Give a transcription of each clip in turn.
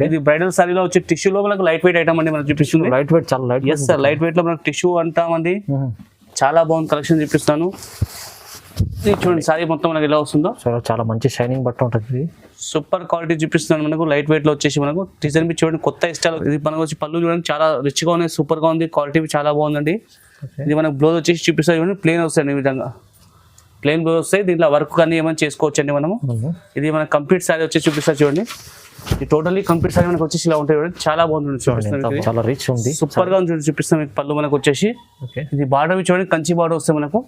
ఇది బ్రైడల్ సారీలో వచ్చి టిష్యూలో మనకు లైట్ వెయిట్ ఐటమ్ అండి. మనకు చూపిస్తుంది లైట్ వెయిట్, చాలా light. Yes sir, light weight లో మనకు టిష్యూ అంటామండి. చాలా బాగుంది కలెక్షన్ చూపిస్తాను. ఇది చూడండి సారీ మొత్తం మనకి ఎలా వస్తుందో. చాలా మంచి షైనింగ్ బట్ట ఉంటుంది. సూపర్ క్వాలిటీ చూపిస్తున్నాను మనకు. లైట్ వెయిట్ లో వచ్చేసి మనకు డిజైన్ బి చూడండి, కొత్త స్టైల్. ఇది మనకు వచ్చి పళ్ళు చూడండి, చాలా రిచ్ గా ఉంది, సూపర్ గా ఉంది, క్వాలిటీ చాలా బాగుందండి. ఇది మనకు బ్లౌజ్ వచ్చేసి చూపిస్తాను చూడండి, ప్లేన్ వస్తాయి ఈ విధంగా, ప్లేన్ బ్లౌజ్ వస్తాయి. దీంట్లో వర్క్ కానీ ఏమైనా చేసుకోవచ్చు అండి మనము. ఇది మన కంప్లీట్ సారీ వచ్చి చూపిస్తా చూడండి. ఇది టోటల్లీ కంప్లీట్ సారీ మనకు వచ్చేసి ఇలా ఉంటాయి చూడండి, చాలా బాగుంటుంది. చూపిస్తాను, చాలా రిచ్ ఉంది, సూపర్ గా ఉంది. చూపిస్తాం మీకు పళ్ళు మనకు వచ్చేసి. ఇది బార్డర్ చూడండి, కంచి బార్డర్ వస్తాయి మనకు.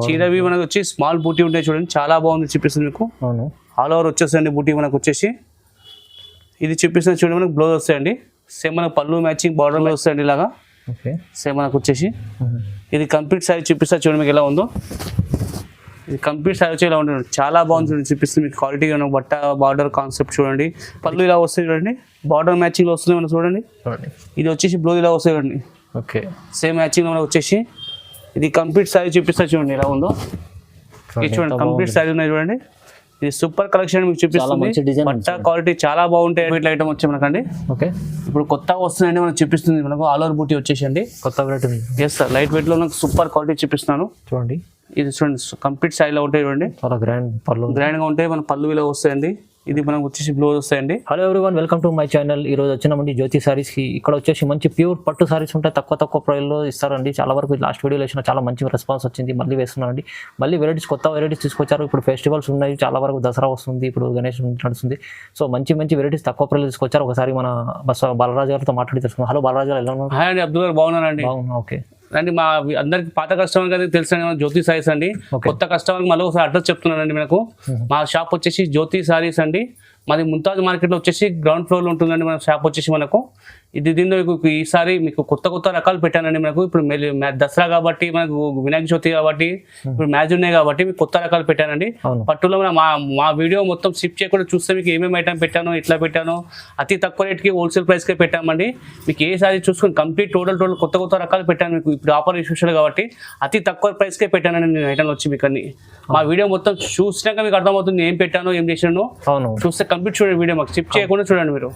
చీరవి మనకు వచ్చి స్మాల్ బూటీ ఉంటాయి చూడండి, చాలా బాగుంది. చూపిస్తుంది మీకు ఆల్ ఓవర్ వచ్చేసండి బూటీ మనకు వచ్చేసి. ఇది చూపిస్తుంది చూడండి, మనకు బ్లౌజ్ వస్తాయండి. సేమ్ మనకు పళ్ళు మ్యాచింగ్ బార్డర్ లో వస్తాయండి ఇలాగా. సేమ్ మనకు వచ్చేసి ఇది కంప్లీట్ సారీ చూపిస్తా చూడండి మీకు ఎలా ఉందో. ఇది కంప్లీట్ సారీ వచ్చి ఇలా ఉంటుంది, చాలా బాగుంది చూడండి. చూపిస్తుంది మీకు క్వాలిటీ బట్ట బార్డర్ కాన్సెప్ట్ చూడండి. పళ్ళు ఇలా వస్తాయి చూడండి, బార్డర్ మ్యాచింగ్ లో వస్తుంది మనకు చూడండి. ఇది వచ్చేసి బ్లౌజ్ ఇలా వస్తాయి చూడండి, సేమ్ మ్యాచింగ్ లో మనకు వచ్చేసి. ఇది కంప్లీట్ సారీ చూపిస్తా చూడండి ఎలా ఉందో. ఇది చూడండి కంప్లీట్ సారీ ఉన్నాయి చూడండి. ఇది సూపర్ కలెక్షన్ మీకు చూపిస్తుంది. బట్ట క్వాలిటీ చాలా బాగుంటాయి. ఇట్లా ఐటమ్ వచ్చి మనకండి. ఇప్పుడు కొత్తగా వస్తుందండి మనకు చూపిస్తుంది మనకు. ఆల్ ఓవర్ బూటీ వచ్చేసండి, కొత్త variety. Yes sir, light weight లో మనకు సూపర్ క్వాలిటీ చూపిస్తున్నాను చూడండి. ఇది చూడండి కంప్లీట్ స్టైల్లో ఉంటాయి చూడండి, చాలా గ్రాండ్ గా ఉంటాయి. మన పళ్ళు ఇలా వస్తాయండి. ఇది మనకు వచ్చేసి బ్లౌజ్ వస్తాయండి. Hello everyone, welcome to my channel. ఈ రోజు వచ్చినామండి జ్యోతి సారీస్ కి. ఇక్కడ వచ్చేసి మంచి ప్యూర్ పట్టు సారీస్ ఉంటాయి, తక్కువ ప్రైస్ లో ఇస్తారండి. చాలా వరకు లాస్ట్ వీడియోలో వేసిన చాలా మంచి రెస్పాన్స్ వచ్చింది. మళ్ళీ వేస్తున్నారండి, మళ్ళీ కొత్త వెరైటీస్ తీసుకొచ్చారు. ఇప్పుడు ఫెస్టివల్స్ ఉన్నాయి, చాలా వరకు దసరా వస్తుంది, ఇప్పుడు గణేష్ నడుస్తుంది. సో మంచి వెరైటీస్ తక్కువ ప్రైస్ తీసుకొచ్చారు. ఒకసారి మన బాలరాజు గారితో మాట్లాడి తెలుసుకున్నాం. హలో బాలరాజు గారు, ఎలా ఉన్నారు? హాయ్ అండి, అబ్దుల్ గారు బాగున్నానండి. ఓకే అండి, మా అందరికి పాత కస్టమర్ గారికి తెలుసు జ్యోతి సారీస్ అండి. కొత్త కస్టమర్ మళ్ళీ ఒకసారి అడ్రస్ చెప్తున్నానండి. మనకు మా షాప్ వచ్చేసి జ్యోతి సారీస్ అండి. మాది ముంతాజ్ మార్కెట్లో వచ్చేసి గ్రౌండ్ ఫ్లోర్లో ఉంటుందండి మన షాప్ వచ్చేసి మనకు. దీనిలో ఈసారి మీకు కొత్త రకాలు పెట్టానండి మనకు. ఇప్పుడు దసరా కాబట్టి, మనకు వినాయక చవితి కాబట్టి, ఇప్పుడు మ్యాచ్ ఉన్నాయి కాబట్టి మీకు కొత్త రకాలు పెట్టానండి. పట్టులో మా వీడియో మొత్తం స్కిప్ చేయకుండా చూస్తే మీకు ఏమేమి ఐటమ్ పెట్టాను, ఎట్లా పెట్టాను, అతి తక్కువ రేట్కి హోల్సేల్ ప్రైస్కే పెట్టామండి. మీకు ఏ సారీ చూసుకొని కంప్లీట్ టోటల్ కొత్త రకాలు పెట్టాను మీకు. ఇప్పుడు ఆఫర్ స్పెషల్ కాబట్టి అతి తక్కువ ప్రైస్కే పెట్టానండి నేను ఐటమ్ వచ్చి మీకు అన్ని. మా వీడియో మొత్తం చూసినాక మీకు అర్థమవుతుంది ఏం పెట్టానో ఏం చేసాను. చూస్తే కంప్లీట్ చూడండి వీడియో, మాకు స్కిప్ చేయకుండా చూడండి. మీరు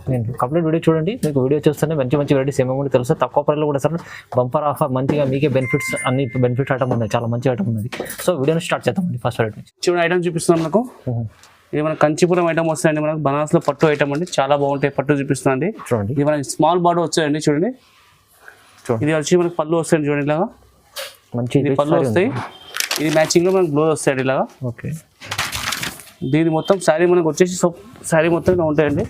కంప్లీట్ వీడియో చూడండి, మీకు వీడియో చూస్తే మంచి వెరైటీస్ ఏమేమి తెలుసు. తక్కువ ప్రైస్లో కూడా సార్ బంపర్ ఆఫర్, మంచిగా మీకే బెనిఫిట్స్, అన్ని బెనిఫిట్ ఐటమ్ ఉన్నాయి, చాలా మంచి ఐటమ్ ఉంది. సో వీడియోని స్టార్ట్ చేద్దామండి. ఫస్ట్ ఐటమ్ చూడండి, ఐటమ్ చూపిస్తున్నాం మనకు. ఇది మన కంచిపురం ఐటమ్ వస్తాయండి మనకు. బనారస్ లో పట్టు ఐటమ్ అండి, చాలా బాగుంటాయి. పట్టు చూపిస్తుంది అండి చూడండి. ఇది మనకి స్మాల్ బార్డర్ వచ్చాయండి చూడండి. ఇది వచ్చి మనకి పళ్ళు వస్తాయండి చూడండి, ఇలాగా మంచి పళ్ళు వస్తాయి. ఇది మ్యాచింగ్ లో మనకు బ్లౌజ్ వస్తాయండి ఇలాగా. ఓకే, దీని మొత్తం శారీ మనకు వచ్చేసి శారీ మొత్తం ఇలా ఉంటాయండి.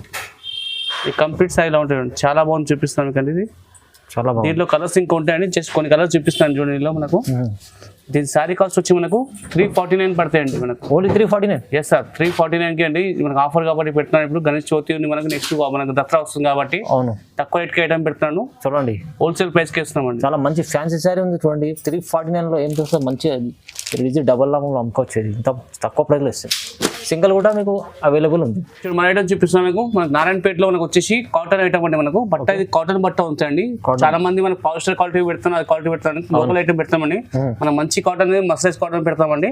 ఈ కంప్లీట్ శారీలో ఉంటాయండి, చాలా బాగుంది చూపిస్తాను మీకు అండి. ఇది చాలా బాగుంది. దీంట్లో కలర్స్ ఇంకా ఉంటాయండి, జస్ట్ కొన్ని కలర్స్ చూపిస్తాను చూడండి. ఇందులో మనకు దీని శారీ కాస్ట్ వచ్చి మనకు 349 పడతాయండి మనకు. ఓన్లీ 349? ఎస్ సార్, 349కి అండి. మనకు ఆఫర్ కాబట్టి పెడుతున్నాను. ఇప్పుడు గణేష్ చవితి ఉంది మనకు, నెక్స్ట్ మనకు దసరా వస్తుంది కాబట్టి అవును తక్కువ రేట్కి ఐటమ్ పెడుతున్నాను చూడండి. హోల్సేల్ ప్రైస్కి ఇస్తున్నామండి. చాలా మంచి ఫ్యాన్సీ శారీ ఉంది చూడండి. 349లో ఏం చూస్తే మంచిగా ఇది డబల్ లాభంలో అమ్ముకోవచ్చు. ఇంత తక్కువ ప్రైస్లో ఇస్తుంది. సింగిల్ కూడా మీకు అవైలబుల్ ఉంది. మన ఐటమ్ చూపిస్తాం మీకు. మనకు నారాయణపేటలో మనకు వచ్చేసి కాటన్ ఐటమ్ అండి మనకు. బట్ట ఇది కాటన్ బట్ట ఉంచండి. చాలా మంది మనకు పాలిస్టర్ క్వాలిటీ పెడుతున్నారు, అది క్వాలిటీ పెడతాను. లోకల్ ఐటమ్ పెడతామండి. మనం మంచి కాటన్ మసైజ్ కాటన్ పెడతామండి.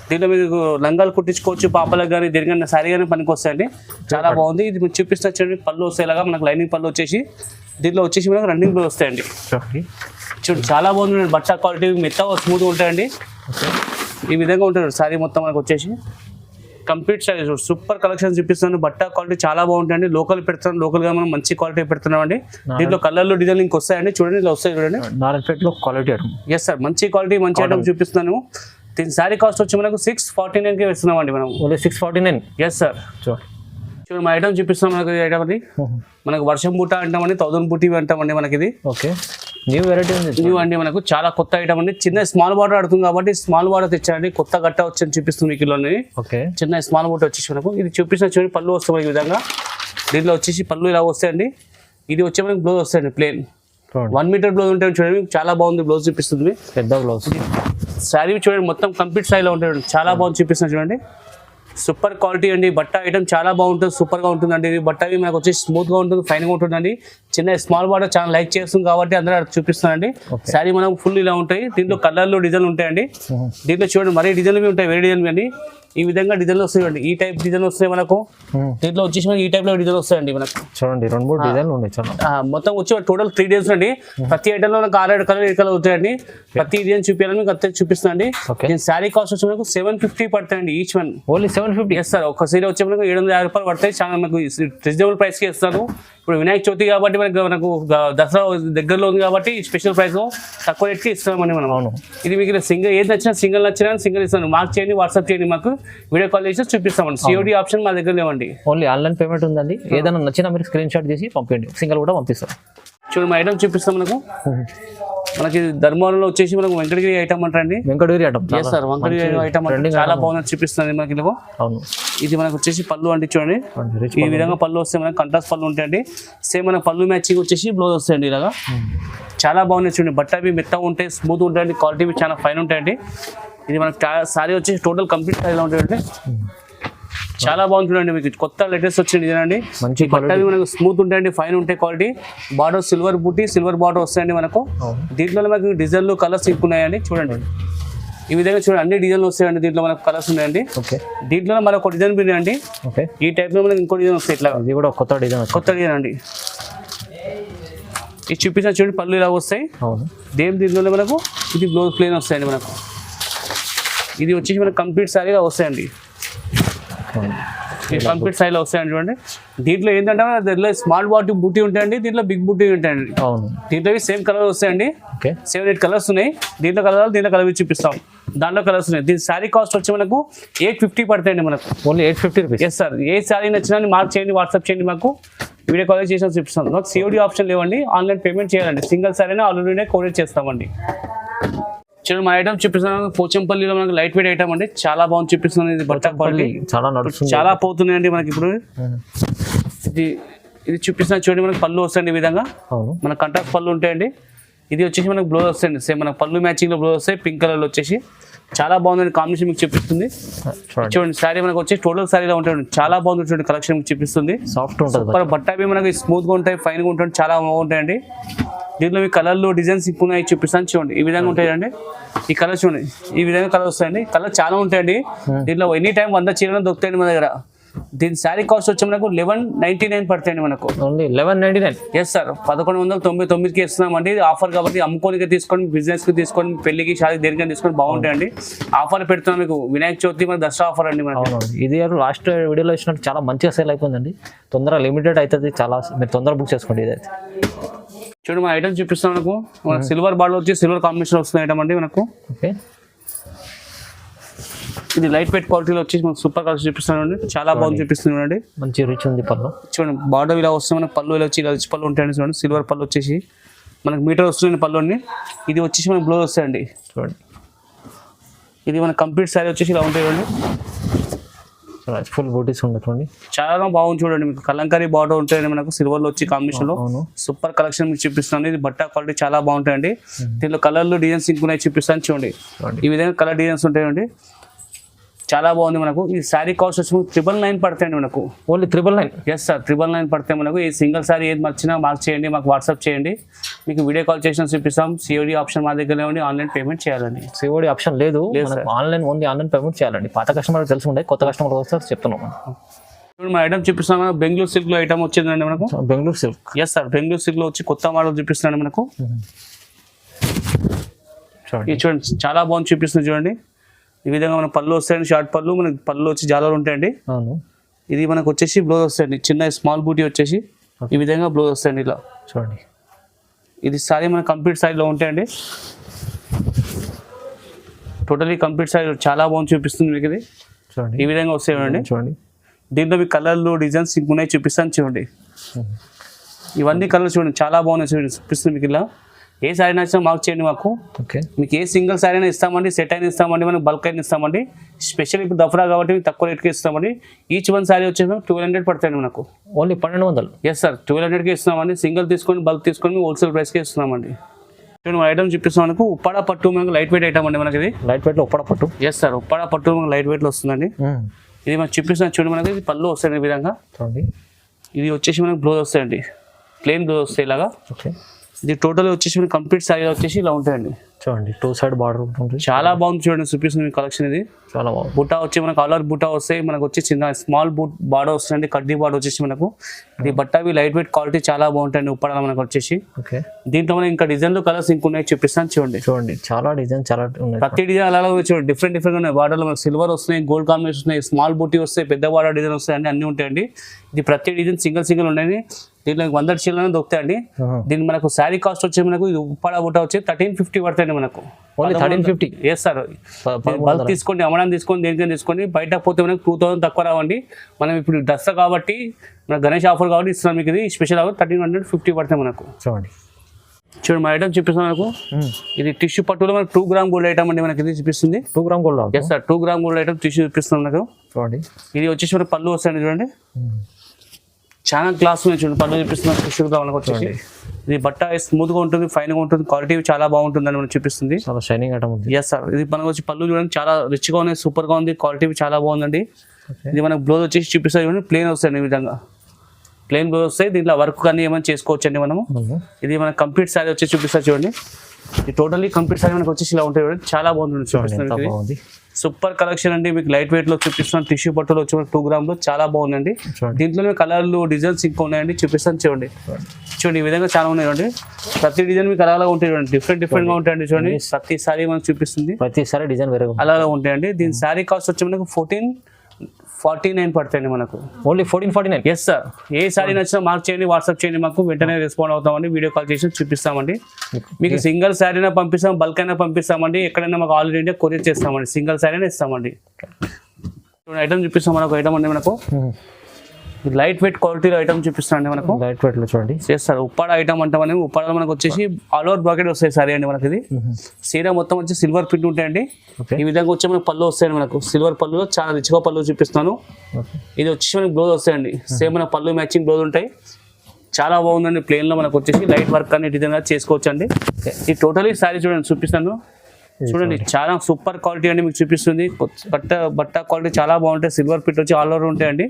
దీంట్లో మీకు లంగాలు కుట్టించుకోవచ్చు, పాపలకు కానీ దీనికన్నా శారీ కానీ పనికి వస్తాయండి. చాలా బాగుంది. ఇది మీకు చూపిస్తా చూడండి. పళ్ళు వస్తాయిలాగా మనకు లైనింగ్ పళ్ళు వచ్చేసి, దీంట్లో వచ్చేసి మనకు రన్నింగ్ పళ్ళు వస్తాయండి చూడండి. చాలా బాగుంది బట్ట క్వాలిటీ, మెత్తగా స్మూత్గా ఉంటాయండి. ఈ విధంగా ఉంటుంది శారీ మొత్తం మనకు వచ్చేసి. కంప్లీట్ సారీ సూపర్ కలెక్షన్ చూపిస్తాను. బట్ట క్వాలిటీ చాలా బాగుంటాయండి. లోకల్ పెడతాను, లోకల్ గా మనం మంచి క్వాలిటీ పెడుతున్నాం అండి. దీంట్లో కలర్లు డిజైన్ ఇంక వస్తాయండి చూడండి, ఇలా వస్తాయి చూడండి. నారాయణపేటలో క్వాలిటీ ఐటమ్. ఎస్ సార్, మంచి క్వాలిటీ మంచి ఐటమ్ చూపిస్తున్నాను. దీని శారీ కాస్ట్ వచ్చి మనకు 649కి వేస్తున్నాం అండి మనం. 649? Yes sir. చూడండి మా ఐటమ్ చూపిస్తాం మనకు. ఐటమ్ అది మనకు వర్షం బూట అంటామండి, 1000 బూటీ అంటామండి మనకి. ఇది ఓకే, న్యూ వెరైటీ ఉంది. న్యూ అండి మనకు, చాలా కొత్త ఐటమ్ అండి. చిన్న స్మాల్ బార్డర్ ఆడుతుంది కాబట్టి స్మాల్ బార్డర్ తెచ్చారండి. కొత్త గట్ట వచ్చి చూపిస్తుంది కిలోని. ఓకే, చిన్న స్మాల్ బార్డర్ వచ్చేసి మనకు. ఇది చూపిస్తున్న చూడండి, పళ్ళు వస్తాయి ఈ విధంగా. దీంట్లో వచ్చేసి పళ్ళు ఇలా వస్తాయండి. ఇది వచ్చే మనకి బ్లౌజ్ వస్తాయండి ప్లేన్ 1 మీటర్ బ్లౌజ్ ఉంటాయి చూడండి. చాలా బాగుంది బ్లౌజ్ చూపిస్తుంది, పెద్ద బ్లౌజ్. శారీ చూడండి మొత్తం కంప్లీట్ స్టైల్లో ఉంటాయి, చాలా బాగుంది చూపిస్తుంది చూడండి. సూపర్ క్వాలిటీ అండి. బట్ట ఐటమ్ చాలా బాగుంటుంది, సూపర్గా ఉంటుందండి. ఇది బట్ట మనకు వచ్చి స్మూత్గా ఉంటుంది, ఫైన్గా ఉంటుందండి. చిన్న స్మాల్ బార్డర్ చాలా లైక్ చేస్తుంది కాబట్టి అందరూ చూపిస్తానండి. శారీ మనం ఫుల్ ఇలా ఉంటాయి. దీంట్లో కలర్లు డిజైన్ ఉంటాయండి. దీంట్లో చూడండి మరీ డిజైన్లు ఉంటాయి, వేరే డిజైన్లు అండి. ఈ విధంగా డిజైన్లు వస్తాయండి. ఈ టైప్ డిజైన్ వస్తాయి మనకు. దీంట్లో వచ్చేసి మనకి ఈ టైప్ లో డిజైన్ వస్తాయండి మనకు. చూడండి 2-3 డిజైన్లు ఉన్నాయి. మొత్తం వచ్చి టోటల్ 3 డేస్ అండి. ప్రతి ఐటమ్ లో మనకు 6 కలర్ 7 కలర్ అవుతాయండి. ప్రతి డిజైన్ చూపించాలని మీకు అంతే చూపిస్తాండి. దీని శారీ కాస్ట్ వచ్చి మనకు 750 పడతాయండి each one. Only 750? Yes sir. ఒక సీర వచ్చి మనకు 750 రూపాయలు పడతాయి. చాలా మనకు రీజనబుల్ ప్రైస్ కి ఇస్తారు. ఇప్పుడు వినాయక చవితి కాబట్టి మనకు దసరా దగ్గరలో ఉంది కాబట్టి స్పెషల్ ప్రైస్ తక్కువ రేట్కి ఇస్తామండి మనం. అవును. ఇది మీకు సింగిల్ ఏది నచ్చినా సింగిల్ నచ్చినా సింగిల్ ఇస్తాను. మార్క్ చేయండి, వాట్సాప్ చేయండి, మాకు వీడియో కాల్ చేసి చూపిస్తామండి. సిఓడి ఆప్షన్ మా దగ్గర లేవండి. ఓన్లీ ఆన్లైన్ పేమెంట్ ఉందండి. ఏదైనా నచ్చినా మీరు స్క్రీన్ షాట్ చేసి పంపించండి, సింగిల్ కూడా పంపిస్తాం. చూడండి మా ఐటమ్ చూపిస్తాం. మనకి ధర్మవరంలో వచ్చేసి మనకు వెంకటగిరి ఐటమ్ అంటారండి. Venkatagiri item sir. Venkatagiri item చాలా బాగుంది చూపిస్తుంది మనకి. అవును. ఇది మనకు వచ్చేసి పళ్ళు అంటే చూడండి ఈ విధంగా పళ్ళు వస్తాయి. మనకి కంట్రాస్ట్ పళ్ళు ఉంటాయండి. సేమ్ మన పళ్ళు మ్యాచింగ్ వచ్చేసి బ్లౌజ్ వస్తాయండి ఇలాగా. చాలా బాగున్నాయి చూడండి. బట్ట అవి మెత్తగా ఉంటాయి, స్మూత్ ఉంటాయండి, క్వాలిటీ చాలా ఫైన్ ఉంటాయండి. ఇది మనకి సారీ వచ్చేసి టోటల్ కంప్లీట్ సారీలో ఉంటాయండి. చాలా బాగుంది చూడండి. మీకు కొత్త లేటెస్ట్ వచ్చింది ఇదేనండి. మంచి బట్టలు మనకు స్మూత్ ఉంటాయండి, ఫైన్ ఉంటాయి క్వాలిటీ. బార్డర్ సిల్వర్ బూటీ, సిల్వర్ బార్డర్ వస్తాయండి మనకు. దీంట్లో మనకు డిజైన్లు కలర్స్ ఉన్నాయండి చూడండి. ఈ విధంగా చూడండి అన్ని డిజైన్లు వస్తాయండి. దీంట్లో మనకు కలర్స్ ఉన్నాయండి. దీంట్లో మనకు డిజైన్ బిర్యానీ అండి. ఈ టైప్ లో మనకి ఇంకో డిజైన్ వస్తాయి. ఇట్లా ఇది కూడా కొత్త డిజైన్ అండి. ఇది చూపించిన చూడండి పళ్ళు ఇలా వస్తాయి. దీంట్లో మనకు ఇది బ్లౌజ్ ప్లేన్ వస్తాయండి మనకు. ఇది వచ్చేసి మనకు కంప్లీట్ సారీగా వస్తాయండి. కంప్లీట్ సారీలో వస్తాయండి చూడండి. దీంట్లో ఏంటంటే దీంట్లో స్మాల్ బూటీ ఉంటాయండి, దీంట్లో బిగ్ బూటీ ఉంటాయండి. దీంట్లో సేమ్ కలర్ వస్తాయండి. 7-8 కలర్స్ ఉన్నాయి. దీంట్లో కలర్ చూపిస్తాం. దాంట్లో కలర్స్ ఉన్నాయి. దీని శారీ కాస్ట్ వచ్చి మనకు 850 పడతాయండి మనకు. Only 850 rupees. Yes sir. ఏ శారీ నచ్చినా మార్క్ చేయండి, వాట్సాప్ చేయండి, మాకు వీడియో కాల్ చేసి చూపిస్తాం. మాకు సిఓడి ఆప్షన్ లేవండి, ఆన్లైన్ పేమెంట్ చేయాలండి. సింగిల్ శారీనే ఆల్రెడీ కోరియర్ చేస్తామండి. చూడండి మా ఐటమ్ చూపిస్తున్నాను. పోచంపల్లిలో మనకు లైట్ వెయిట్ ఐటమ్ అండి. చాలా బాగుంది చూపిస్తున్నాను. ఇది బట్ట క్వాలిటీ చాలా పోతున్నాయండి మనకి. ఇప్పుడు ఇది చూపిస్తున్నా చూడండి. మనకు పళ్ళు వస్తాయండి ఈ విధంగా. మన కంట్రాస్ట్ పళ్ళు ఉంటాయండి. ఇది వచ్చేసి మనకు బ్లౌజ్ వస్తాయండి. సేమ్ మన పళ్ళు మ్యాచింగ్ లో బ్లౌజ్ వస్తాయి. పింక్ కలర్ లో వచ్చేసి చాలా బాగుందండి. కాంబినేషన్ మీకు చూపిస్తుంది చూడండి. శారీ మనకు వచ్చి టోటల్ శారీలో ఉంటాయండి. చాలా బాగుంది చూడండి. కలెక్షన్ మీకు చూపిస్తుంది. సాఫ్ట్ ఉంటుంది. బట్ట అవి మనకి స్మూత్ గా ఉంటాయి, ఫైన్ గా ఉంటాయి, చాలా బాగుంటాయండి. దీంట్లో మీ కలర్లు డిజైన్స్ ఉన్నాయి చూపిస్తాను చూడండి. ఈ విధంగా ఉంటాయండి. ఈ కలర్ చూడండి. ఈ విధంగా కలర్ వస్తాయండి. కలర్ చాలా ఉంటాయండి. దీంట్లో ఎనీ టైం 100 చీరలు దొరుకుతాయండి మన దగ్గర. దీని శారీ కాస్ట్ వచ్చి మనకు 1199 పడతాయండి మనకు. ఓన్లీ 1199. Yes sir. 1199కి ఇస్తున్నామండి. ఇది ఆఫర్ కాబట్టి అమ్ముకోనికి తీసుకోండి, బిజినెస్ కి తీసుకోండి, పెళ్లికి షాదీ దేనికైనా తీసుకొని బాగుంటాయండి. ఆఫర్ పెడుతున్నాం మీకు. వినాయక చవితి మన దసరా ఆఫర్ అండి మనకు. ఇది లాస్ట్ వీడియోలో ఇచ్చినట్టు చాలా మంచిగా సేల్ అయిపోయిందండి. తొందరగా లిమిటెడ్ అవుతుంది. చాలా మీరు తొందరగా బుక్ చేసుకోండి. ఇదైతే చూడండి మా ఐటమ్ చూపిస్తాం మనకు. సిల్వర్ బార్డర్ వచ్చి సిల్వర్ కాంబినేషన్ వస్తుంది ఐటమ్ అండి మనకు. ఇది లైట్ వెయిట్ క్వాలిటీలో వచ్చి మనకు సూపర్ కలర్స్ చూపిస్తున్నాండి. చాలా బాగుంది చూపిస్తున్నాండి. మంచి రిచ్ ఉంది పళ్ళు. చూడండి బార్డర్ ఇలా వస్తుంది మనకు. పళ్ళు ఇలా వచ్చి ఇలా రిచ్ పళ్ళు ఉంటాయండి. చూడండి సిల్వర్ పళ్ళు వచ్చేసి మనకు మీటర్ వస్తుంది పళ్ళు అండి. ఇది వచ్చేసి మనకు బ్లౌజ్ వస్తాయండి. చూడండి ఇది మన కంప్లీట్ శారీ వచ్చేసి ఇలా ఉంటాయండి. ఫుల్ బూటీస్ ఉంటుంది. చాలా బాగుంది చూడండి. మీకు కలంకారీ బార్డర్ ఉంటాయండి మనకు. సిల్వర్ లో వచ్చి కాంబినేషన్ లో సూపర్ కలెక్షన్ మీకు చూపిస్తున్నాను. ఇది బట్ట క్వాలిటీ చాలా బాగుంటాయండి. దీంట్లో కలర్లు డిజైన్స్ ఇంకున్నాయి చూపిస్తాను చూడండి. ఈ విధంగా కలర్ డిజైన్స్ ఉంటాయండి. చాలా బాగుంది మనకు. ఈ శారీ కాస్ట్ వచ్చి 999 పడతాయండి మనకు. ఓన్లీ 999. Yes sir. 999 పడతాయి మనకు. ఈ సింగిల్ శారీ ఏది నచ్చినా మార్క్ చేయండి, మాకు వాట్సాప్ చేయండి. మీకు వీడియో కాల్ చేసిన చూపిస్తాం. సిఓడి ఆప్షన్ మా దగ్గర ఉండి ఆన్లైన్ పేమెంట్ చేయాలండి. సిఓడి ఆప్షన్ లేదు, ఆన్లైన్ ఓన్లీ ఆన్లైన్ పేమెంట్ చేయాలండి. పాత కస్టమర్ తెలిసి ఉండే, కొత్త కస్టమర్ వస్తే చెప్తున్నాం. ఇప్పుడు మా ఐటమ్ చూపిస్తాం. బెంగళూరు సిల్క్ లో ఐటమ్ వచ్చిందండి మనకు. Bengaluru silk. Yes sir. Bengaluru silk లో వచ్చి కొత్త మోడల్ చూపిస్తున్నాను మనకు. చూడండి చాలా బాగుంది చూపిస్తుంది చూడండి. ఈ విధంగా మన పళ్ళు వస్తాయండి. షార్ట్ పళ్ళు మనకి పళ్ళు వచ్చి జాలలు ఉంటాయండి. ఇది మనకు వచ్చేసి బ్లౌజ్ వస్తాయండి. చిన్న స్మాల్ బూటీ వచ్చేసి ఈ విధంగా బ్లౌజ్ వస్తాయండి ఇలా చూడండి. ఇది సారీ మన కంప్లీట్ సారీలో ఉంటాయండి. టోటలీ కంప్లీట్ సారీ చాలా బాగుంది చూపిస్తుంది మీకు. ఇది చూడండి ఈ విధంగా వస్తాయండి. చూడండి దీంట్లో మీకు కలర్లు డిజైన్స్ ఉన్నాయి చూపిస్తాను చూడండి. ఇవన్నీ కలర్స్ చూడండి చాలా బాగున్నాయి చూపిస్తుంది మీకు. ఇలా ఏ శారీ నచ్చినా మార్క్ చేయండి మాకు. మీకు ఏ సింగిల్ శారీ అయినా ఇస్తామండి, సెట్ అయినా ఇస్తామండి, మనకి బల్క్ అయినా ఇస్తామండి. స్పెషల్ ఇప్పుడు దఫరా కాబట్టి తక్కువ రేట్కి ఇస్తామండి. ఈచ్ వన్ శారీ వచ్చేసి 1200 పడతాయండి మనకు. ఓన్లీ 1200. Yes sir. 1200కి ఇస్తున్నామండి. సింగిల్ తీసుకొని బల్క్ తీసుకొని హోల్సేల్ ప్రైస్కి ఇస్తున్నామండి. చూడండి ఐటమ్ చూపిస్తాం మనకు. ఉప్పాడ పట్టు మనకు లైట్ వెయిట్ ఐటమ్ అండి మనకి. ఇది లైట్ వెయిట్లో ఉప్పాడ పట్టు. Yes sir. ఉప్పాడ పట్టు మనకు లైట్ వెయిట్లో వస్తుందండి. ఇది మనకు చూపిస్తున్నా చూడండి. మనకి ఇది పళ్ళు వస్తాయండి ఈ విధంగా. ఇది వచ్చేసి మనకు బ్లౌజ్ వస్తాయండి. ప్లెయిన్ బ్లౌజ్ వస్తాయి ఇలాగా. ఇది టోటల్ వచ్చేసి కంప్లీట్ శారీ వచ్చేసి ఇలా ఉంటాయండి. చూడండి 2 సైడ్ బార్డర్ ఉంటుంది, చాలా బాగుంది చూడండి. చూపిస్తుంది మీ కలెక్షన్ ఇది. చాలా బాగుంది. బుట్ట వచ్చి మనకు కలర్ బుట్ట వస్తాయి, మనకు వచ్చి చిన్న స్మాల్ బార్డర్ వస్తుంది, కడ్డీ బార్డర్ వచ్చేసి మనకు. ఇది బట్ట అవి లైట్ వెయిట్ క్వాలిటీ చాలా బాగుంటాయండి ఉప్పడాల మనకు వచ్చేసి. ఓకే, దీంట్లో మనం ఇంకా డిజైన్లు కలర్స్ ఇంకున్నాయి చూపిస్తాను చూడండి. చూడండి చాలా డిజైన్ చాలా ఉన్నాయి. ప్రతి డిజైన్ అలా చూడండి, డిఫరెంట్ డిఫరెంట్ ఉన్నాయి. బార్డర్లో మనకు సిల్వర్ వస్తున్నాయి, గోల్డ్ కాంబినేషన్ వస్తున్నాయి, స్మాల్ బూటీ వస్తాయి, పెద్ద బార్డర్ డిజైన్ వస్తాయి అండి, అన్ని ఉంటాయండి. ఇది ప్రతి డిజైన్ సింగిల్ ఉన్నాయి. దీంట్లో 100 చీరలు దొరుకుతాయండి. దీని మనకు శారీ కాస్ట్ వచ్చి మనకు ఇది ఉప్పాడ బుట్ట వచ్చి 1350 పడతాయండి మనకు. ఓన్లీ 1350. ఎస్ సార్, బల్క్ తీసుకోండి, అమ్మడానికి తీసుకోండి, దేనికైనా తీసుకోండి. బయట పోతే మనకు 2000 తక్కువ రావండి. మనం ఇప్పుడు దసరా కాబట్టి మన గణేష్ ఆఫర్ కాబట్టి ఇస్తున్నాం మీకు. ఇది స్పెషల్ ఆఫర్ 1350 పడతాయి మనకు. చూడండి చూడండి మా ఐటమ్ చూపిస్తాం మనకు. ఇది టిష్యూ పట్టులో మనకు 2 గ్రామ్ గోల్డ్ ఐటమ్ అండి మనకి. ఇది చూపిస్తుంది 2 gram gold. Yes sir, 2 gram gold item tissue చూపిస్తున్నాం మనకు. చూడండి ఇది వచ్చేసి మనకు పళ్ళు వస్తాయండి చూడండి. చాలా క్లాస్ ఉన్నాయి చూడండి, పళ్ళు చూపిస్తున్నాం టిష్యూగా మనకు వచ్చేసి. ఇది బట్ట స్మూత్గా ఉంటుంది, ఫైన్గా ఉంటుంది, క్వాలిటీ చాలా బాగుంటుందని మనం చూపిస్తుంది. చాలా షైనింగ్ ఐటమ్ ఉంది. ఎస్ సార్, ఇది మనకు వచ్చి పళ్ళు చూడండి చాలా రిచ్గా ఉంది, సూపర్గా ఉంది, క్వాలిటీ చాలా బాగుందండి. ఇది మనకు బ్లౌజ్ వచ్చేసి చూపిస్తుంది చూడండి, ప్లెయిన్ వస్తాయండి ఈ విధంగా. ప్లెయిన్ బ్లౌజ్ వస్తాయి, దీంట్లో వర్క్ కానీ ఏమైనా చేసుకోవచ్చు అండి మనము. ఇది మన కంప్లీట్ శారీ వచ్చి చూపిస్తారు చూడండి. ఇది టోటల్లీ కంప్లీట్ శారీ మనకు వచ్చేసి ఇలా ఉంటాయి చూడండి, చాలా బాగుంటుంది చూపిస్తుంది. సూపర్ కలెక్షన్ అండి, మీకు లైట్ వెయిట్ లో చూపిస్తున్నాను. టిష్యూ పట్టులో వచ్చి 2 గ్రామ్లో చాలా బాగుందండి. దీంట్లో కలర్లు డిజైన్స్ ఇంకా ఉన్నాయండి, చూపిస్తాను చూడండి. చూడండి ఈ విధంగా చాలా ఉన్నాయి. ప్రతి డిజైన్ మీకు అలా ఉంటాయి చూడండి, డిఫరెంట్ గా ఉంటాయండి చూడండి. ప్రతి సారీ మనకు చూపిస్తుంది, ప్రతిసారి డిజైన్ వేరే అలా ఉంటాయండి. దీని శారీ కాస్ట్ వచ్చి మనకు 1449 పడతాయండి మనకు. ఓన్లీ 1449. ఎస్ సార్, ఏ సారీ నచ్చినా మార్క్ చేయండి, వాట్సాప్ చేయండి, మాకు వెంటనే రెస్పాండ్ అవుతామండి. వీడియో కాల్ చేసి చూపిస్తామండి. మీకు సింగిల్ శారీనా పంపిస్తాం, బల్క్ అయినా పంపిస్తామండి. ఎక్కడైనా మాకు ఆల్ ఇండియా కొరియర్ చేస్తామండి, సింగిల్ శారీ అయినా ఇస్తామండి. ఐటమ్ చూపిస్తాం మనకు. ఐటమ్ అండి మనకు లైట్ వెయిట్ క్వాలిటీలో ఐటమ్ చూపిస్తానండి మనకు. లైట్ వెయిట్ లో చూడండి. చేస్తారు ఉప్పాడ ఐటమ్ అంటే మనం ఉప్పాడలో మనకు వచ్చేసి ఆల్ ఓవర్ బ్రాకెట్ వస్తాయి సారీ అండి మనకి. ఇది సీరా మొత్తం వచ్చి సిల్వర్ ప్రింట్ ఉంటాయండి. ఈ విధంగా వచ్చి మనకు పళ్ళు వస్తాయండి మనకు. సిల్వర్ పళ్ళు చాలా రిచ్గా పళ్ళు చూపిస్తాను. ఇది వచ్చేసి మనకి బ్లౌజ్ వస్తాయండి, సేమ్ మన పళ్ళు మ్యాచింగ్ బ్లౌజ్ ఉంటాయి. చాలా బాగుందండి. ప్లేన్ లో మనకు వచ్చేసి లైట్ వర్క్ అనే డిజైన్ చేసుకోవచ్చు అండి. ఈ టోటలీ సారీ చూడండి, చూపిస్తాను చూడండి. చాలా సూపర్ క్వాలిటీ అండి మీకు చూపిస్తుంది. బట్ట క్వాలిటీ చాలా బాగుంటాయి. సిల్వర్ పిట్ వచ్చి ఆల్ ఓవర్ ఉంటాయండి.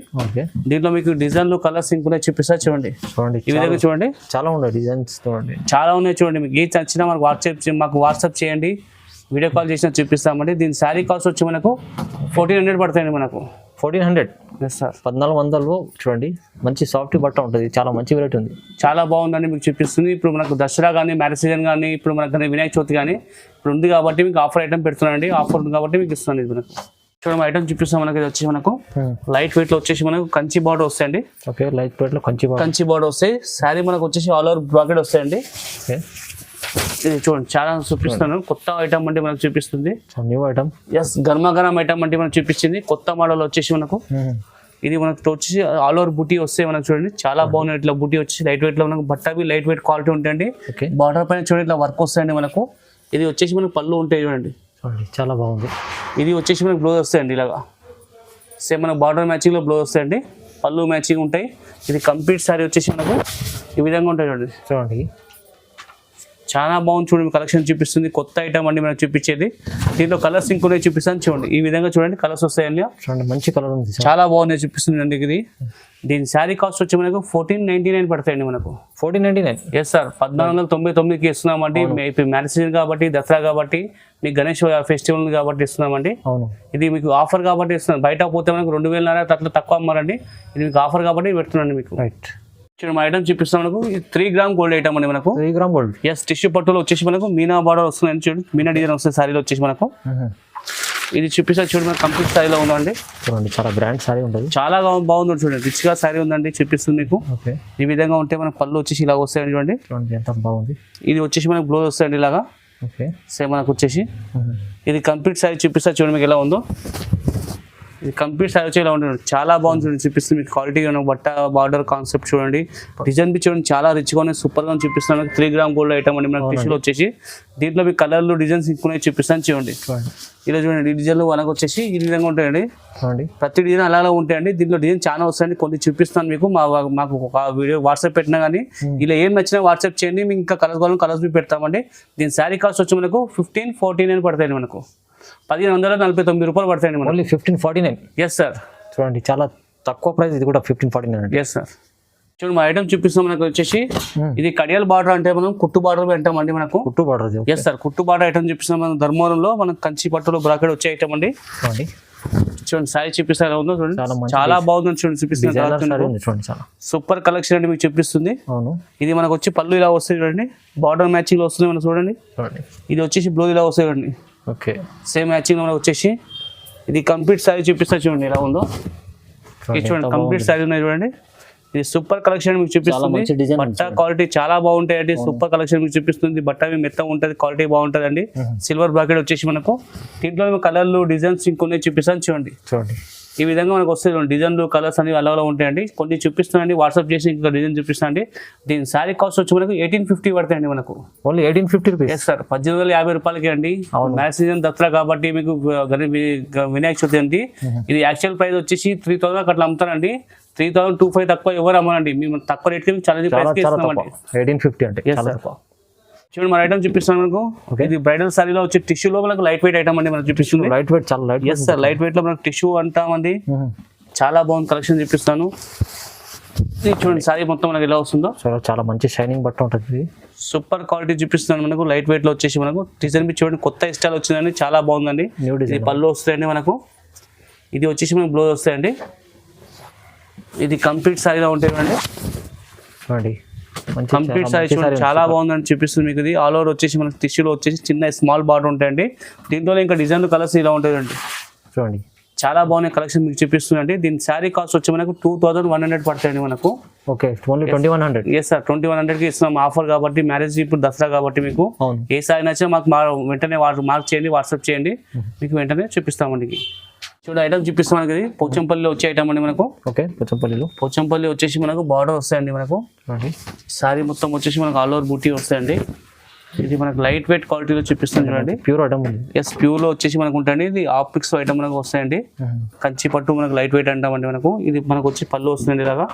దీంట్లో మీకు డిజైన్లు కలర్స్ ఇంకునే చూపిస్తా చూడండి. ఈ విధంగా చూడండి, చాలా ఉన్నాయి డిజైన్స్ చూడండి, చాలా ఉన్నాయి చూడండి. మీకు ఏది నచ్చినా మాకు వాట్సాప్ చేయండి, వీడియో కాల్ చేసినా చూపిస్తామండి. దీని శారీ కాస్ట్ వచ్చి మనకు 1400 పడతాయండి మనకు. 1400. ఎస్ సార్, 1400 చూడండి. మంచి సాఫ్ట్ బట్ట ఉంటుంది, చాలా మంచి వెరైటీ ఉంది, చాలా బాగుందండి మీకు చూపిస్తుంది. ఇప్పుడు మనకు దసరా కానీ, మ్యారేజ్ సీజన్ కానీ, ఇప్పుడు మనకు వినాయక చవితి కానీ ఇప్పుడు ఉంది కాబట్టి మీకు ఆఫర్ ఐటమ్ పెడుతున్నాండి. ఆఫర్ ఉంది కాబట్టి మీకు ఇస్తున్నాను. ఇది మనకు చూడండి ఐటమ్ చూపిస్తాం మనకి. ఇది వచ్చి మనకు లైట్ వెయిట్ లో వచ్చేసి మనకు కంచి బార్డర్ వస్తాయండి. ఓకే, లైట్ వెయిట్ లో కంచి బార్డర్ వస్తాయి. శారీ మనకు వచ్చేసి ఆల్ ఓవర్ బ్రాకెట్ వస్తాయండి. ఇది చూడండి చాలా చూపిస్తాను. కొత్త ఐటమ్ అంటే మనకు చూపిస్తుంది, న్యూ ఐటమ్. ఎస్, గర్మగరం ఐటమ్ అంటే మనకు చూపించింది. కొత్త మోడల్ వచ్చేసి మనకు ఇది మనకు వచ్చేసి ఆల్ ఓవర్ బుటీ వస్తాయి మనకు చూడండి. చాలా బాగున్నాయి. ఇట్లా బుటీ వచ్చి లైట్ వెయిట్ లో మనకు బట్టవి లైట్ వెయిట్ క్వాలిటీ ఉంటాయండి. బార్డర్ పైన చూడండి ఇట్లా వర్క్ వస్తాయండి మనకు. ఇది వచ్చేసి మనకు పళ్ళు ఉంటాయి చూడండి, చాలా బాగుంది. ఇది వచ్చేసి మనకు బ్లౌజ్ వస్తాయండి ఇలాగా. సేమ్ మనకు బార్డర్ మ్యాచింగ్ లో బ్లౌజ్ వస్తాయండి, పళ్ళు మ్యాచింగ్ ఉంటాయి. ఇది కంప్లీట్ సారీ వచ్చేసి మనకు ఈ విధంగా ఉంటాయి చూడండి. చూడండి చాలా బాగుంది చూడండి. కలెక్షన్ చూపిస్తుంది, కొత్త ఐటమ్ అండి మనకు చూపించేది. దీంట్లో కలర్స్ ఇంకొనే చూపిస్తాను చూడండి. ఈ విధంగా చూడండి కలర్స్ వస్తాయండి. చూడండి మంచి కలర్ ఉంది, చాలా బాగుంది చూపిస్తుంది అండి. ఇది దీని శారీ కాస్ట్ వచ్చి మనకు 1499 పడతాయండి మనకు. 1499. ఎస్ సార్, 1499కి ఇస్తున్నామండి. ఇప్పుడు మ్యారేజ్ సీజన్ కాబట్టి, దసరా కాబట్టి, మీకు గణేష్ ఫెస్టివల్ కాబట్టి ఇస్తున్నామండి. అవును, ఇది మీకు ఆఫర్ కాబట్టి ఇస్తున్నాం. బయట పోతే మనకు 2000 అట్లా తక్కువ అమ్మారండి. ఇది మీకు ఆఫర్ కాబట్టి పెడుతున్నాండి మీకు. రైట్, మా ఐటమ్ చూపిస్తాం మనకు. 3 గ్రామ్ గోల్డ్ ఐటమ్ అండి మనకు. 3 గ్రామ్ గోల్డ్. ఎస్, టిష్యూ పట్టులో వచ్చేసి మనకు మీనా బార్డర్ వస్తుంది చూడండి. మీనా డిజైన్ వస్తుంది సారీలో వచ్చేసి మనకు. ఇది చూపిస్తా చూడండి, మనకు కంప్లీట్ సారీలో ఉందండి. చూడండి చాలా బ్రాండ్ సారీ ఉంటుంది, చాలా బాగుంది చూడండి. రిచ్ గా సారీ ఉందండి, చూపిస్తుంది మీకు. ఈ విధంగా ఉంటే మనకు పళ్ళు వచ్చేసి ఇలా వస్తాయండి చూడండి. చూడండి ఎంత బాగుంది. ఇది వచ్చేసి మనకు బ్లౌజ్ వస్తాయండి ఇలాగా. సేమ్ మనకు వచ్చేసి ఇది కంప్లీట్ సారీ చూపిస్తా చూడండి మీకు ఎలా ఉందో. ఇది కంప్లీట్ సారీ వచ్చి ఇలా ఉంటుంది, చాలా బాగుంది చూడండి. చూపిస్తుంది మీకు క్వాలిటీ బట్ట బార్డర్ కాన్సెప్ట్ చూడండి. డిజైన్ బి చూడండి చాలా రిచ్గా ఉన్నాయి, సూపర్గా చూపిస్తాను. 3 గ్రామ్ గోల్డ్ ఐటమ్ అండి మనకు. టిష్యూలో వచ్చేసి దీంట్లో మీకు కలర్లు డిజైన్స్ ఇంకున్నాయి చూపిస్తాను చూడండి. ఇలా చూడండి, ఈ డిజైన్లు మనకు వచ్చేసి ఈ విధంగా ఉంటాయండి. ప్రతి డిజైన్ అలా ఉంటాయండి. దీంట్లో డిజైన్ చాలా వస్తాయండి, కొన్ని చూపిస్తాను మీకు. మాకు ఒక వీడియో వాట్సాప్ పెట్టినా కానీ ఇలా ఏం నచ్చినా వాట్సాప్ చేయండి, మీకు ఇంకా కలర్స్ కావాలని కలర్స్ బి పెడతామండి. దీని శారీ కాస్ట్ వచ్చి మనకు 1549 పడతాయండి మనకు. 1549 రూపాయలు పడతాయండి మనకు. ఓన్లీ 1549. ఎస్ సార్, చూడండి చాలా తక్కువ ప్రైస్. ఇది కూడా 1549. Yes sir. చూడండి మా ఐటమ్ చూపిస్తాం మనకు వచ్చేసి ఇది కడియాల్ బార్డర్ అంటే మనం కుట్టు బార్డర్ అంటామండి మనకు. కుట్టు బార్డర్. ఎస్ సార్, కుట్టు బార్డర్ ఐటమ్ చూపిస్తాం మనం ధర్మవరంలో మనం కంచి పట్టులో బ్రాకెట్ వచ్చే ఐటమ్ అండి. చూడండి సారీ చూపిస్తారు చూడండి, చాలా బాగుంది చూడండి చూపిస్తుంది. సూపర్ కలెక్షన్ అండి మీకు చూపిస్తుంది. ఇది మనకు వచ్చి పళ్ళు ఇలా వస్తుంది చూడండి, బార్డర్ మ్యాచింగ్ లో వస్తుంది మనకు చూడండి. ఇది వచ్చేసి బ్లౌజ్ ఇలా వస్తుంది చూడండి, ఓకే సేమ్ మ్యాచింగ్ మనకు వచ్చేసి. ఇది కంప్లీట్ సారీ చూపిస్తారు చూడండి ఎలా ఉందో. ఇది చూడండి కంప్లీట్ సారీ ఉన్నాయి చూడండి. ఇది సూపర్ కలెక్షన్ మీకు చూపిస్తుంది. బట్ట క్వాలిటీ చాలా బాగుంటాయి అండి. సూపర్ కలెక్షన్ మీకు చూపిస్తుంది. బట్ట మెత్తగా ఉంటుంది, క్వాలిటీ బాగుంటుంది అండి. సిల్వర్ బ్రాకెట్ వచ్చేసి మనకు దీంట్లో కలర్లు డిజైన్స్ ఇంకొన్ని చూపిస్తాను చూడండి. ఈ విధంగా మనకు వస్తాయి డిజైన్లు కలర్స్ అనేవి అలా ఉంటాయండి. కొన్ని చూపిస్తున్నాండి, వాట్సాప్ చేసి ఇంకా డిజైన్ చూపిస్తానండి. దీని శారీ కాస్ట్ వచ్చి మనకు 1850 పడతాయండి మనకు. Only 1850 rupees. ఎస్ సార్, 1850 రూపాయలకి అండి. మ్యాచ్ సీజన్ దసరా కాబట్టి మీకు వినాయక చవితి అండి. ఇది యాక్చువల్ ప్రైస్ వచ్చేసి 3000 అట్లా అమ్ముతారండి. 3025 తక్కువ ఎవరు అమ్మనండి. మేము తక్కువ రేట్ చాలా 1850 అంటే చూడండి మన ఐటమ్ చూపిస్తాను మనకు. ఇది బ్రైడల్ సారీలో వచ్చే టిష్యూలో మనకు లైట్ వెయిట్ ఐటమ్ అండి మనకు చూపిస్తుంది. లైట్ వెయిట్ చాలా light. Yes sir, light weight లో మనకు టిష్యూ అంటామండి. చాలా బాగుంది కలెక్షన్ చూపిస్తాను. చూడండి సారీ మొత్తం మనకి ఎలా వస్తుందో చాలా మంచి షైనింగ్ బట్ట ఉంటుంది. సూపర్ క్వాలిటీ చూపిస్తున్నాను మనకు. లైట్ వెయిట్ లో వచ్చేసి మనకు డిజైన్ బి చూడండి, కొత్త స్టైల్ వచ్చిందండి, చాలా బాగుందండి. ఇది పళ్ళు వస్తాయండి మనకు. ఇది వచ్చేసి మనకు బ్లౌజ్ వస్తాయండి. ఇది కంప్లీట్ సారీలో ఉంటాయండి. కంప్లీట్ సారీ చూడండి చాలా బాగుందని చూపిస్తుంది మీకు. ఇది ఆల్ ఓవర్ వచ్చేసి మనకి టిష్యూలో వచ్చేసి చిన్న స్మాల్ బార్డర్ ఉంటాయండి. దీంట్లో ఇంకా డిజైన్ కలర్స్ ఇలా ఉంటాయండి చూడండి. చాలా బాగున్నాయి కలెక్షన్ మీకు చూపిస్తుందండి. దీని శారీ కాస్ట్ వచ్చి మనకు 2100 పడతాయండి మనకు. Okay, only 2100. ఎస్ సార్, 2100కి ఇస్తున్నాం ఆఫర్ కాబట్టి. మ్యారేజ్ ఇప్పుడు దసరా కాబట్టి మీకు ఏ సారీ నచ్చినా మాకు వెంటనే మార్క్ చేయండి, వాట్సాప్ చేయండి, మీకు వెంటనే చూపిస్తామండి. చూడండి ఐటమ్ చూపిస్తాం మనకి. ఇది పోచంపల్లిలో వచ్చే ఐటమ్ అండి మనకు. ఓకే, పోచంపల్లి వచ్చేసి మనకు బార్డర్ వస్తాయండి మనకు. సారీ మొత్తం వచ్చేసి మనకు ఆల్ ఓవర్ బూటీ వస్తాయండి. ఇది మనకు లైట్ వెయిట్ క్వాలిటీలో చూపిస్తుంది చూడండి. Pure item. ఎస్, ప్యూర్ లో వచ్చేసి మనకు ఉంటుంది. ఇది ఆప్టిక్స్ ఐటమ్ మనకు వస్తాయండి. కంచి పట్టు మనకు లైట్ వెయిట్ అంటామండి మనకు. ఇది మనకు వచ్చి పళ్ళు వస్తుంది ఇలాగా.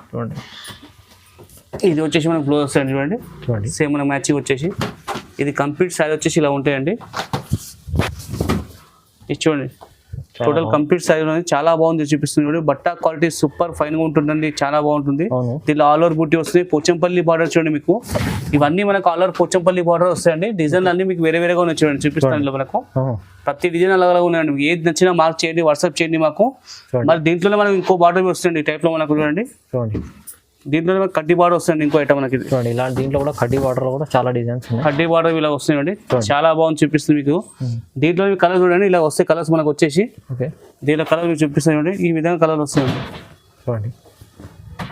ఇది వచ్చేసి మనకు బ్లౌజ్ వస్తాయండి చూడండి, సేమ్ మన మ్యాచింగ్ వచ్చేసి. ఇది కంప్లీట్ సారీ వచ్చేసి ఇలా ఉంటాయండి. ఇది చూడండి టోటల్ కంప్లీట్ సారీ చాలా బాగుంది చూపిస్తుంది. బట్ట క్వాలిటీ సూపర్ ఫైన్ గా ఉంటుందండి, చాలా బాగుంటుంది. దీనిలో ఆల్ ఓవర్ బూటీ వస్తుంది. పోచంపల్లి బార్డర్ చూడండి మీకు. ఇవన్నీ మనకు ఆల్ ఓవర్ పోచంపల్లి బార్డర్ వస్తాయండి. డిజైన్ అన్ని మీకు వేరే వేరేగా ఉన్నాయి చూడండి, చూపిస్తాను మనకు. ప్రతి డిజైన్ అలాగా ఉన్నాయండి. ఏది నచ్చినా మార్క్ చేయండి, వాట్సాప్ చేయండి మాకు. మరి దీంట్లోనే మనకు ఇంకో బార్డర్ వస్తుంది ఈ టైప్ లో మనకు చూడండి. దీంట్లో కడ్డీ బార్డర్ వస్తుంది ఇంకో ఐటమ్ మనకి. ఇలాంటి దీంట్లో కూడా కడ్డీ బార్డర్ కూడా చాలా డిజైన్స్ ఉన్నాయి. కడ్డీ బార్డర్ ఇలా వస్తాయండి, చాలా బాగుంది చూపిస్తుంది మీకు. దీంట్లో కలర్ చూడండి ఇలా వస్తాయి కలర్స్ మనకు వచ్చేసి. దీంట్లో కలర్ మీకు చూపిస్తాయండి. ఈ విధంగా కలర్ వస్తాయండి చూడండి,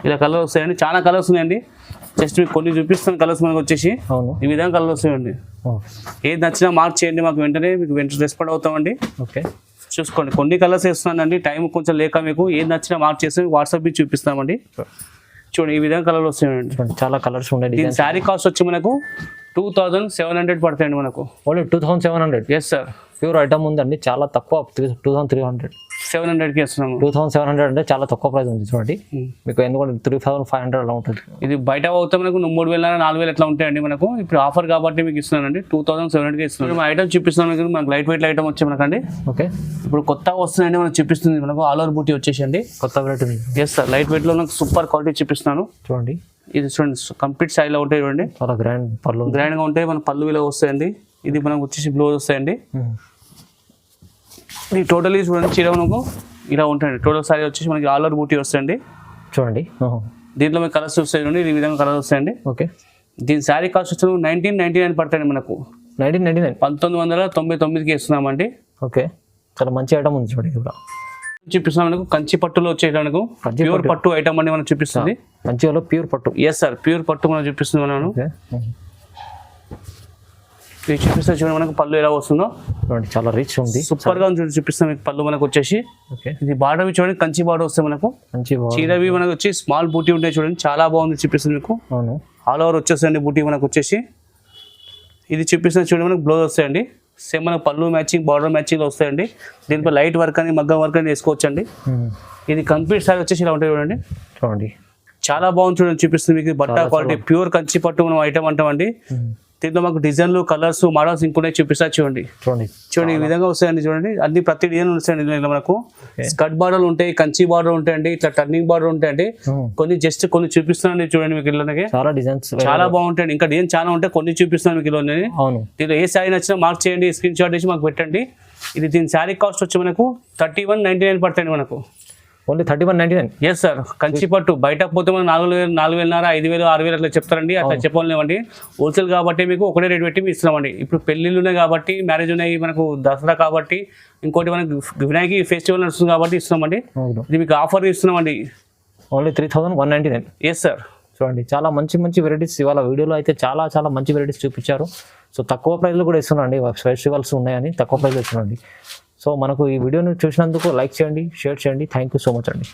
ఇలా కలర్ వస్తాయండి. చాలా కలర్స్ ఉన్నాయండి. జస్ట్ మీకు కొన్ని చూపిస్తాను కలర్స్ మనకు వచ్చేసి. ఈ విధంగా కలర్ వస్తాయండి. ఏది నచ్చినా మార్క్ చేయండి మాకు, వెంటనే మీకు రెస్పాండ్ అవుతామండి. ఓకే, చూసుకోండి కొన్ని కలర్స్ వేస్తున్నానండి. టైం కొంచెం లేక మీకు ఏది నచ్చినా మార్క్ చేస్తే వాట్సాప్ చూపిస్తామండి. చూడండి ఈ విధంగా కలర్ వస్తాయండి, చాలా కలర్స్ ఉన్నాయి. దీని శారీ కాస్ట్ వచ్చి మనకు 2700 పడతాయండి మనకు. Only 2700. Yes sir, pure item ఉందండి, చాలా తక్కువ. 2300 700కి ఇస్తున్నాము. 2700 అంటే చాలా తక్కువ ప్రైస్ ఉంది చూడండి మీకు. ఎందుకంటే 3500 అలా ఉంటుంది. ఇది బయట పోతే మనకు 3000 4000 ఎట్లా ఉంటాయండి మనకు. ఇప్పుడు ఆఫర్ కాబట్టి మీకు ఇస్తున్నానండి 2700కి ఇస్తున్నాను. మా ఐటమ్ చూపిస్తున్నాను మనకు. లైట్ వెయిట్ ఐటమ్ వచ్చే మనకండి. ఓకే, ఇప్పుడు కొత్తగా వస్తున్నాయండి మనకు చూపిస్తుంది మనకు. ఆల్ ఓవర్ బూటీ వచ్చేసండి కొత్త variety. Yes sir, light weight లో మనకు సూపర్ క్వాలిటీ చూపిస్తున్నాను చూడండి. ఇది చూడండి కంప్లీట్ స్టైల్లో ఉంటాయి చూడండి, చాలా గ్రాండ్ గా ఉంటాయి. మన పళ్ళు ఇలా వస్తాయండి. ఇది మనకు వచ్చేసి బ్లౌజ్ వస్తాయండి. ఇది టోటలీ చూడండి చీర మనకు ఇలా ఉంటాయండి. టోటల్ సారీ వచ్చేసి మనకి ఆల్ ఓవర్ బూటీ వస్తాయండి చూడండి. దీంట్లో మీకు కలర్స్ వస్తాయండి, ఈ విధంగా కలర్స్ వస్తాయండి. ఓకే, దీని శారీ కాస్ట్ వచ్చి 1999 పడతాయండి మనకు. 1999కి ఇస్తున్నామండి. ఓకే, చాలా మంచి ఐటమ్ ఉంది చూడండి. కూడా చూపిస్తున్నాం మనకు కంచి పట్టులో వచ్చేటకు ప్యూర్ పట్టు ఐటమ్ అండి మనం చూపిస్తుంది. మంచిగా ప్యూర్ పట్టు. ఎస్ సార్, ప్యూర్ పట్టు మనం చూపిస్తుంది మనం. ఇది చూపిస్తే చూడండి మనకు పళ్ళు ఎలా వస్తుందో చాలా రిచ్ ఉంది, సూపర్ గా ఉంది. చూపిస్తాం మీకు పళ్ళు మనకు వచ్చేసి. ఇది బార్డర్ చూడండి కంచి బార్డర్ వస్తాయి మనకు. చీరవి మనకు వచ్చి స్మాల్ బూటీ ఉంటాయి చూడండి, చాలా బాగుంది చూపిస్తుంది మీకు. ఆల్ ఓవర్ వచ్చేసండి బూటీ మనకు వచ్చేసి. ఇది చూపిస్తుంది చూడండి మనకు బ్లౌజ్ వస్తాయండి. సేమ్ మనకు పళ్ళు మ్యాచింగ్ బార్డర్ మ్యాచింగ్ వస్తాయండి. దీనిపై లైట్ వర్క్ అని మగ్గం వర్క్ అని వేసుకోవచ్చండి. ఇది కంప్లీట్ సారీ వచ్చేసి ఇలా ఉంటాయి చూడండి. చాలా బాగుంది చూడండి చూపిస్తుంది మీకు. బట్ట క్వాలిటీ ప్యూర్ కంచి పట్టు మనం ఐటమ్ అంటామండి. దీంట్లో మాకు డిజైన్లు కలర్స్ మోడల్స్ ఇంకొన్ని చూపిస్తా చూడండి. చూడండి ఈ విధంగా వస్తాయండి. చూడండి అన్ని ప్రతి డిజైన్ వస్తాయండి. దీంట్లో మనకు స్కర్ట్ బార్డర్లు ఉంటాయి, కంచి బార్డర్ ఉంటాయండి, ఇట్లా టర్నింగ్ బార్డర్ ఉంటాయండి. కొన్ని చూపిస్తున్నాను చూడండి మీకు ఇళ్ళకి. చాలా డిజైన్స్ చాలా బాగుంటాయండి. ఇంకా డిజైన్ చాలా ఉంటాయి, కొన్ని చూపిస్తున్నాను మీకు ఇల్లు. దీంట్లో ఏ శారీ నచ్చినా మార్క్ చేయండి, స్క్రీన్ షాట్ చేసి మాకు పెట్టండి. ఇది దీని శారీ కాస్ట్ వచ్చి మనకు 3199 పడుతుంది మనకు. ఓన్లీ 3199. Yes sir. కంచి పట్టు బయట పోతే మనం 4000, 4000, 5000, 6000 అట్లా చెప్తారండి. అట్లా చెప్పలేమండి. హోల్సేల్ కాబట్టి మీకు ఒకటే రేట్ పెట్టి మేము ఇస్తున్నామండి. ఇప్పుడు పెళ్ళిళ్ళు ఉన్నాయి కాబట్టి, మ్యారేజ్ ఉన్నాయి, మనకు దసరా కాబట్టి, ఇంకోటి మనకు వినాయక ఫెస్టివల్ నడుస్తుంది కాబట్టి ఇస్తున్నామండి. ఇది మీకు ఆఫర్ ఇస్తున్నామండి. ఓన్లీ 3199. Yes sir. చూడండి చాలా మంచి మంచి వెరైటీస్ ఇవాళ వీడియోలో అయితే చాలా చాలా మంచి వెరైటీస్ చూపించారు. సో తక్కువ ప్రైస్లో కూడా ఇస్తున్నాండి. ఫెస్టివల్స్ ఉన్నాయని తక్కువ ప్రైస్లో ఇస్తున్నాండి. సో మనకు ఈ వీడియోని చూసినందుకు లైక్ చేయండి, షేర్ చేయండి. థ్యాంక్ యూ సో మచ్ అండి.